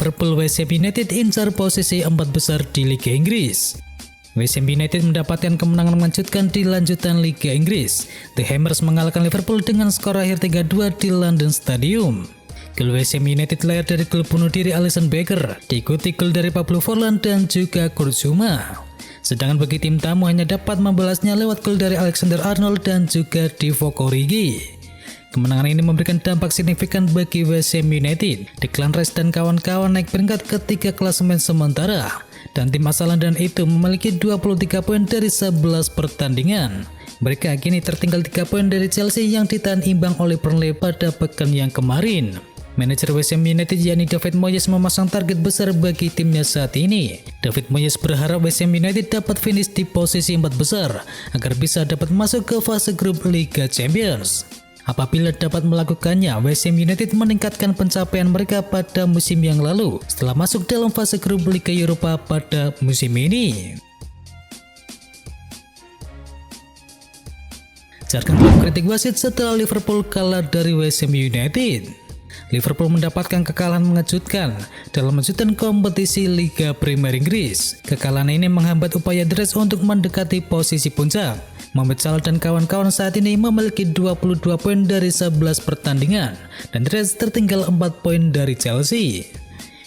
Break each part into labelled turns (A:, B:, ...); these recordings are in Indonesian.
A: Liverpool, West Ham United incar posisi 4 besar di Liga Inggris. West Ham United mendapatkan kemenangan mengejutkan di lanjutan Liga Inggris. The Hammers mengalahkan Liverpool dengan skor akhir 3-2 di London Stadium. Gol West Ham United lahir dari gol bunuh diri Alisson Becker, diikuti gol dari Pablo Forlan dan juga Kurt Zouma. Sedangkan bagi tim tamu hanya dapat membalasnya lewat gol dari Alexander Arnold dan juga Divock Origi. Kemenangan ini memberikan dampak signifikan bagi West Ham United. Declan Rice dan kawan-kawan naik peringkat ketiga klasemen sementara, dan tim asal London itu memiliki 23 poin dari 11 pertandingan. Mereka kini tertinggal 3 poin dari Chelsea yang ditahan imbang oleh Burnley pada pekan yang kemarin. Manajer West Ham United yakni David Moyes memasang target besar bagi timnya saat ini. David Moyes berharap West Ham United dapat finish di posisi 4 besar agar bisa dapat masuk ke fase grup Liga Champions. Apabila dapat melakukannya, West Ham United meningkatkan pencapaian mereka pada musim yang lalu setelah masuk dalam fase grup Liga Eropa pada musim ini. Jargon klub kritik wasit setelah Liverpool kalah dari West Ham United. Liverpool mendapatkan kekalahan mengejutkan dalam lanjutan kompetisi Liga Premier Inggris. Kekalahan ini menghambat upaya The Reds untuk mendekati posisi puncak. Mohamed Salah dan kawan-kawan saat ini memiliki 22 poin dari 11 pertandingan, dan The Reds tertinggal 4 poin dari Chelsea.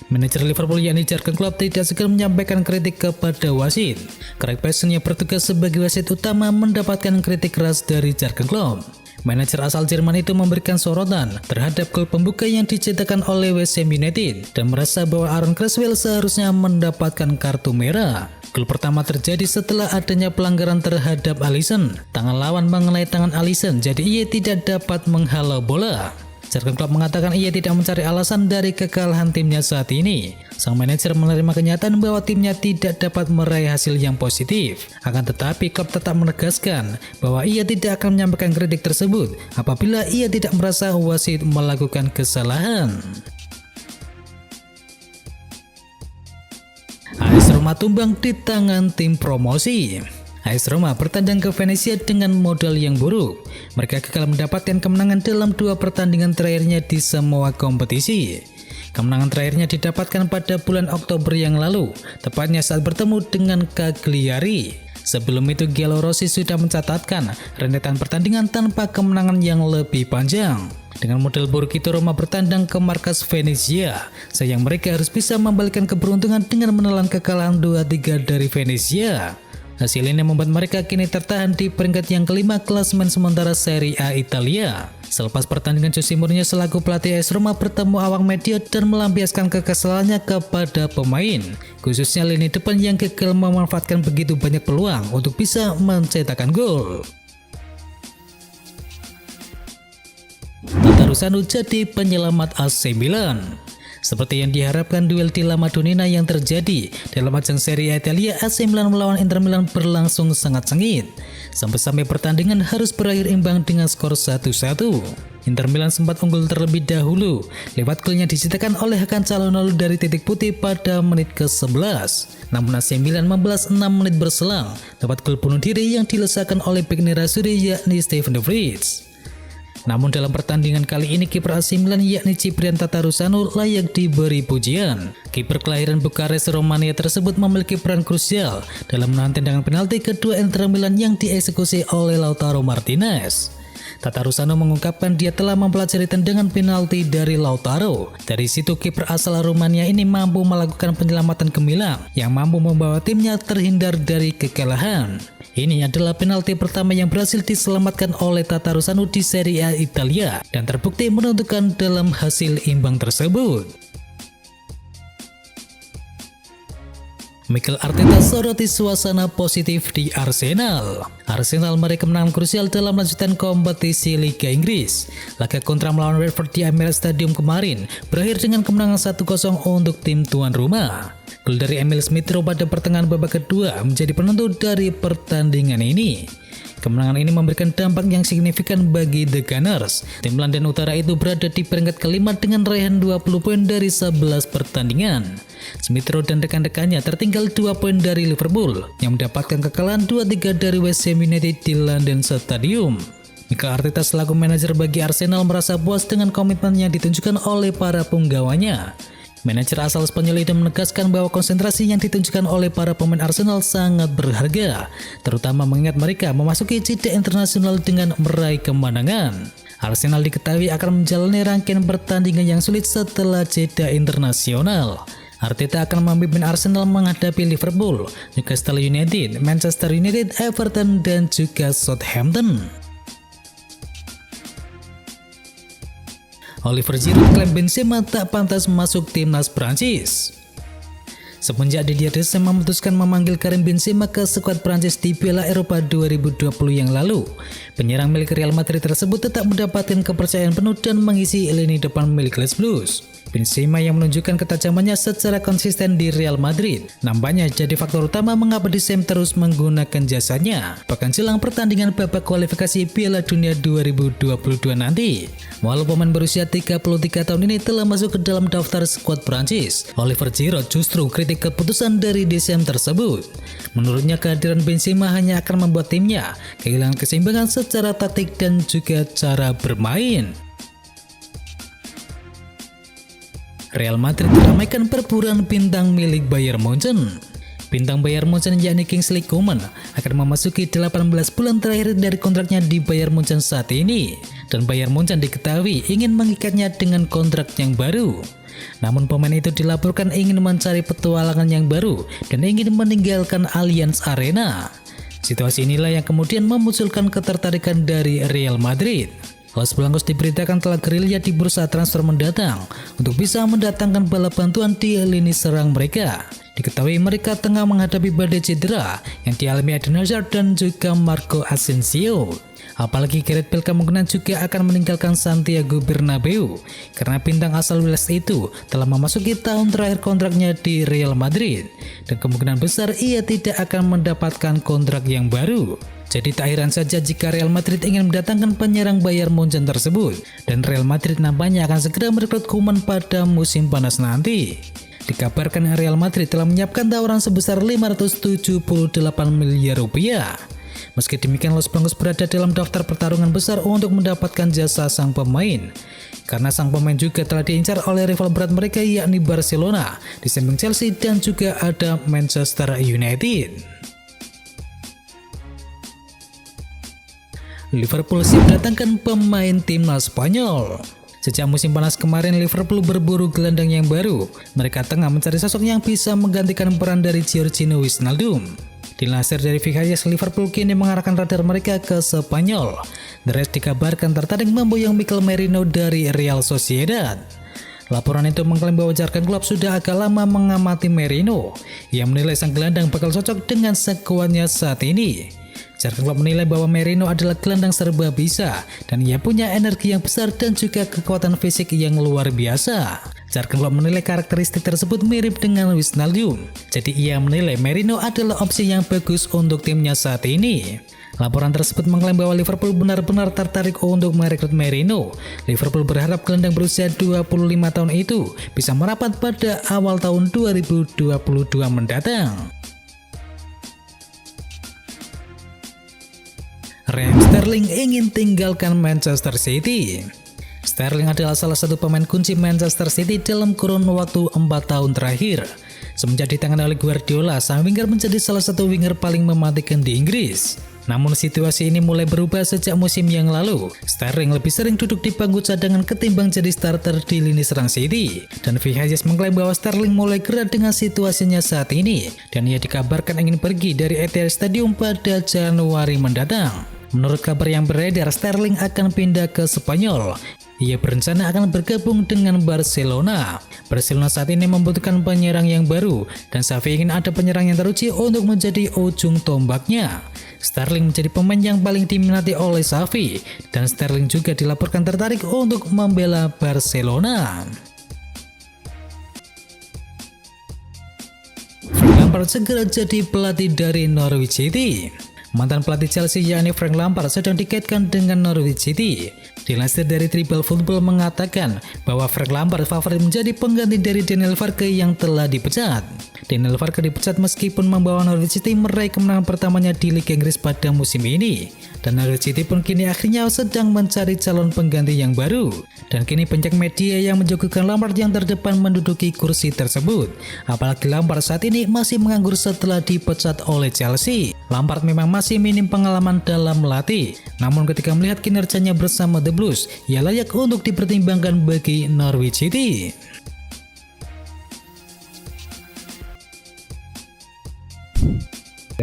A: Manajer Liverpool yakni Jurgen Klopp tidak segan menyampaikan kritik kepada wasit. Craig Payson yang bertugas sebagai wasit utama mendapatkan kritik keras dari Jurgen Klopp. Manajer asal Jerman itu memberikan sorotan terhadap gol pembuka yang dicetakkan oleh West Ham United dan merasa bahwa Aaron Cresswell seharusnya mendapatkan kartu merah. Gol pertama terjadi setelah adanya pelanggaran terhadap Alisson. Tangan lawan mengenai tangan Alisson, jadi ia tidak dapat menghalau bola. Jurgen Klopp mengatakan ia tidak mencari alasan dari kekalahan timnya saat ini. Sang manajer menerima kenyataan bahwa timnya tidak dapat meraih hasil yang positif. Akan tetapi Klopp tetap menegaskan bahwa ia tidak akan menyampaikan kritik tersebut apabila ia tidak merasa wasit melakukan kesalahan. AS Roma tumbang di tangan tim promosi. AS Roma bertandang ke Venezia dengan modal yang buruk. Mereka gagal mendapatkan kemenangan dalam 2 pertandingan terakhirnya di semua kompetisi. Kemenangan terakhirnya didapatkan pada bulan Oktober yang lalu, tepatnya saat bertemu dengan Cagliari. Sebelum itu Giallorossi sudah mencatatkan rentetan pertandingan tanpa kemenangan yang lebih panjang. Dengan modal buruk itu Roma bertandang ke markas Venezia. Sayang mereka harus bisa membalikkan keberuntungan dengan menelan kekalahan 2-3 dari Venezia. Hasil ini membuat mereka kini tertahan di peringkat yang kelima klasemen sementara Serie A Italia. Selepas pertandingan, Jose Mourinho selaku pelatih AS Roma bertemu awak media dan melampiaskan kekesalannya kepada pemain, khususnya lini depan yang gagal memanfaatkan begitu banyak peluang untuk bisa mencetakkan gol. Tatarusanu jadi penyelamat AC Milan. Seperti yang diharapkan, duel di La Madonnina yang terjadi dalam ajang Serie A Italia AC Milan melawan Inter Milan berlangsung sangat sengit. Sampai-sampai pertandingan harus berakhir imbang dengan skor 1-1. Inter Milan sempat unggul terlebih dahulu lewat gol yang diciptakan oleh Hakan Calhanoglu dari titik putih pada menit ke-11. Namun AC Milan membalas 6 menit berselang lewat gol bunuh diri yang dilesakan oleh bek Nerazzurri yakni Steven De Vrij. Namun dalam pertandingan kali ini kiper AC Milan yakni Ciprian Tatarusanu layak diberi pujian. Kiper kelahiran Bukares, Romania tersebut memiliki peran krusial dalam menahan tendangan penalti kedua Inter Milan yang dieksekusi oleh Lautaro Martinez. Tatarusanu mengungkapkan dia telah mempelajari tendangan penalti dari Lautaro. Dari situ kiper asal Rumania ini mampu melakukan penyelamatan gemilang yang mampu membawa timnya terhindar dari kekalahan. Ini adalah penalti pertama yang berhasil diselamatkan oleh Tatarusanu di Serie A Italia dan terbukti menentukan dalam hasil imbang tersebut. Mikel Arteta soroti suasana positif di Arsenal. Arsenal meraih kemenangan krusial dalam lanjutan kompetisi Liga Inggris. Laga kontra melawan Watford di Emirates Stadium kemarin berakhir dengan kemenangan 1-0 untuk tim tuan rumah. Gol dari Emil Smith Rowe pada pertengahan babak kedua menjadi penentu dari pertandingan ini. Kemenangan ini memberikan dampak yang signifikan bagi The Gunners. Tim London Utara itu berada di peringkat kelima dengan raihan 20 poin dari 11 pertandingan. Smith Rowe dan rekan-rekannya tertinggal 2 poin dari Liverpool yang mendapatkan kekalahan 2-3 dari West Ham United di London Stadium. Mikel Arteta selaku manajer bagi Arsenal merasa puas dengan komitmen yang ditunjukkan oleh para punggawanya. Manajer asal Spanyol itu menegaskan bahwa konsentrasi yang ditunjukkan oleh para pemain Arsenal sangat berharga, terutama mengingat mereka memasuki jeda internasional dengan meraih kemenangan. Arsenal diketahui akan menjalani rangkaian pertandingan yang sulit setelah jeda internasional. Arteta akan memimpin Arsenal menghadapi Liverpool, Newcastle United, Manchester United, Everton, dan juga Southampton. Oliver Giroud klaim Benzema tak pantas masuk timnas Prancis. Semenjak Didier Deschamps memutuskan memanggil Karim Benzema ke skuad Prancis di Piala Eropa 2020 yang lalu, penyerang milik Real Madrid tersebut tetap mendapatkan kepercayaan penuh dan mengisi lini depan milik Les Blues. Benzema yang menunjukkan ketajamannya secara konsisten di Real Madrid nampaknya jadi faktor utama mengapa Deschamps terus menggunakan jasanya bahkan jelang pertandingan babak kualifikasi Piala Dunia 2022 nanti. Walau pemain berusia 33 tahun ini telah masuk ke dalam daftar skuad Prancis, Oliver Giroud justru kritik keputusan dari Deschamps tersebut. Menurutnya kehadiran Benzema hanya akan membuat timnya kehilangan keseimbangan secara taktik dan juga cara bermain. Real Madrid meramaikan perburuan bintang milik Bayern Munchen. Bintang Bayern Munchen yakni Kingsley Coman akan memasuki 18 bulan terakhir dari kontraknya di Bayern Munchen saat ini, dan Bayern Munchen diketahui ingin mengikatnya dengan kontrak yang baru. Namun pemain itu dilaporkan ingin mencari petualangan yang baru dan ingin meninggalkan Allianz Arena. Situasi inilah yang kemudian memunculkan ketertarikan dari Real Madrid. Los Blancos diberitakan telah gerilya di bursa transfer mendatang untuk bisa mendatangkan bala bantuan di lini serang mereka. Diketahui mereka tengah menghadapi badai cedera yang dialami Eden Hazard dan juga Marco Asensio. Apalagi Gareth Bale kemungkinan juga akan meninggalkan Santiago Bernabeu karena bintang asal Wales itu telah memasuki tahun terakhir kontraknya di Real Madrid dan kemungkinan besar ia tidak akan mendapatkan kontrak yang baru. Jadi tak heran saja jika Real Madrid ingin mendatangkan penyerang Bayern Munchen tersebut, dan Real Madrid nampaknya akan segera merekrut Koeman pada musim panas nanti. Dikabarkan Real Madrid telah menyiapkan tawaran sebesar 578 miliar rupiah. Meski demikian, Los Blancos berada dalam daftar pertarungan besar untuk mendapatkan jasa sang pemain, karena sang pemain juga telah diincar oleh rival berat mereka yakni Barcelona, di samping Chelsea dan juga ada Manchester United. Liverpool siap datangkan pemain timnas Spanyol. Sejak musim panas kemarin, Liverpool berburu gelandang yang baru. Mereka tengah mencari sosok yang bisa menggantikan peran dari Georginio Wijnaldum. Dilansir dari Vigajes, Liverpool kini mengarahkan radar mereka ke Spanyol. The Reds dikabarkan tertarik memboyong Mikel Merino dari Real Sociedad. Laporan itu mengklaim bahwa jargon klub sudah agak lama mengamati Merino. Ia menilai sang gelandang bakal cocok dengan skuadnya saat ini. Jurgen Klopp menilai bahwa Merino adalah gelandang serba bisa dan ia punya energi yang besar dan juga kekuatan fisik yang luar biasa. Jurgen Klopp menilai karakteristik tersebut mirip dengan Wijnaldum, jadi ia menilai Merino adalah opsi yang bagus untuk timnya saat ini. Laporan tersebut mengklaim bahwa Liverpool benar-benar tertarik untuk merekrut Merino. Liverpool berharap gelandang berusia 25 tahun itu bisa merapat pada awal tahun 2022 mendatang. Raheem Sterling ingin tinggalkan Manchester City. Sterling adalah salah satu pemain kunci Manchester City dalam kurun waktu 4 tahun terakhir. Semenjak ditangani oleh Guardiola, sang winger menjadi salah satu winger paling mematikan di Inggris. Namun situasi ini mulai berubah sejak musim yang lalu. Sterling lebih sering duduk di bangku cadangan ketimbang jadi starter di lini serang City. Dan Vigajes mengklaim bahwa Sterling mulai gerak dengan situasinya saat ini. Dan ia dikabarkan ingin pergi dari Etihad Stadium pada Januari mendatang. Menurut kabar yang beredar, Sterling akan pindah ke Spanyol. Ia berencana akan bergabung dengan Barcelona. Barcelona saat ini membutuhkan penyerang yang baru, dan Xavi ingin ada penyerang yang teruji untuk menjadi ujung tombaknya. Sterling menjadi pemain yang paling diminati oleh Xavi, dan Sterling juga dilaporkan tertarik untuk membela Barcelona. Frank Lampard segera jadi pelatih dari Norwich City. Mantan pelatih Chelsea yakni Frank Lampard sedang dikaitkan dengan Norwich City. Dilansir dari Tribal Football mengatakan bahwa Frank Lampard favorit menjadi pengganti dari Daniel Farke yang telah dipecat. Daniel Farke dipecat meskipun membawa Norwich City meraih kemenangan pertamanya di Liga Inggris pada musim ini. Dan Norwich City pun kini akhirnya sedang mencari calon pengganti yang baru. Dan kini banyak media yang menjagokan Lampard yang terdepan menduduki kursi tersebut. Apalagi Lampard saat ini masih menganggur setelah dipecat oleh Chelsea. Lampard memang masih minim pengalaman dalam melatih. Namun ketika melihat kinerjanya bersama The Blues, ia layak untuk dipertimbangkan bagi Norwich City.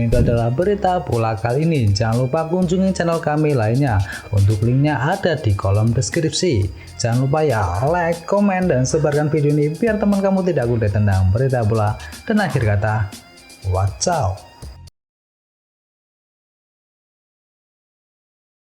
B: Itu adalah berita bola kali ini. Jangan lupa kunjungi channel kami lainnya. Untuk linknya ada di kolom deskripsi. Jangan lupa ya like, komen, dan sebarkan video ini biar teman kamu tidak gundai tentang berita bola. Dan akhir kata, wacau.